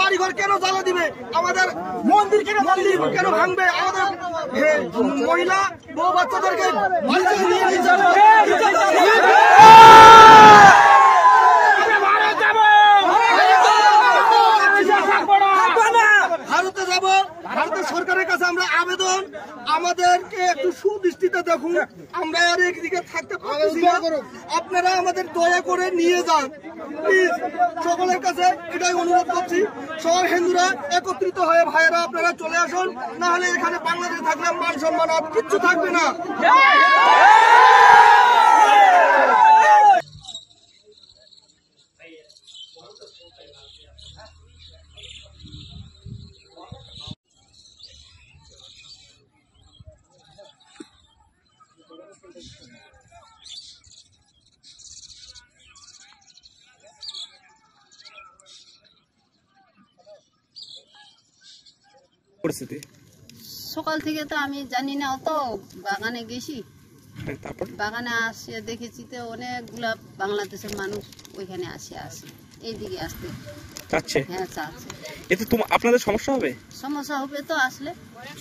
বাড়িঘর কেন জ্বালা দিবে, আমাদের মন্দির কেন ভাঙবে, আমাদের মহিলা বউ বাচ্চাদেরকে ভারতে যাব। ভারতের সরকারের কাছে আমরা আবেদন, আমাদেরকে একটু সুদৃষ্টিতে দেখুন, আমরা আর একদিকে থাকতে পারছি না, আপনারা আমাদের দয়া করে নিয়ে যান প্লিজ। সকলের কাছে এটাই অনুরোধ করছি, সব হিন্দুরা একত্রিত হয়ে ভাইয়েরা আপনারা চলে আসুন, না হলে এখানে বাংলাদেশে থাকলে মান সম্মান আর কিচ্ছু থাকবে না। পরিস্থিতি সকাল থেকে তো আমি জানি না, অত বাগানে গেছি, তারপর বাগানে আসিয়া দেখেছি তো অনেকগুলা বাংলাদেশের মানুষ ওইখানে আসে এইদিকে আসতে চাচ্ছে। হ্যাঁ চাচ্ছে। এতে আপনাদের সমস্যা হবে? সমস্যা হবে তো, আসলে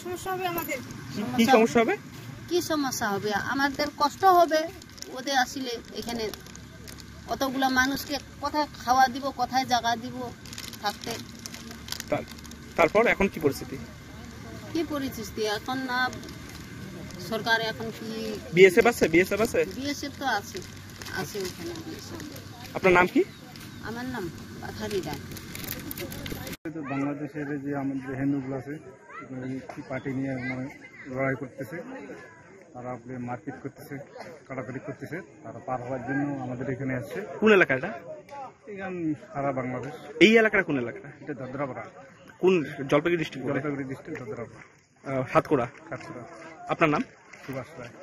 সমস্যা হবে আমাদের। কি সমস্যা হবে? কি সমস্যা হবে, আমাদের কষ্ট হবে ওদের আসলে। এখানে অতগুলা মানুষকে কোথায় খাওয়া দিব, কোথায় জায়গা দিব থাকতে। তারপর এখন কি পরিস্থিতি? কি পরিস্থিতি এখন না, সরকার এখন কি বিএসএফ আছে? বিএসএফ তো আছে ওখানে বিএসএফ। আপনার নাম কি? আমার নাম পাথারি রায়। বাংলাদেশের যে আমাদের হিন্দুগুলো আছে পার্টি নিয়ে মানে লড়াই করতেছে, তারা আপনি মারপিট করতেছে, কাটাকাটি করতেছে, তারা পার হওয়ার জন্য আমাদের এখানে আসছে। কোন এলাকাটা? এখান সারা বাংলাদেশ। এই এলাকাটা কোন এলাকাটা? এটা দাদরাপাড়া। কোন জলপাইগুড়ি ডিস্ট্রিক্ট? জলপাইগুড়ি ডিস্ট্রিক্ট দাদরাপাড়া, সাতকুড়া। কাছড়া। আপনার নাম? সুভাষ রায়।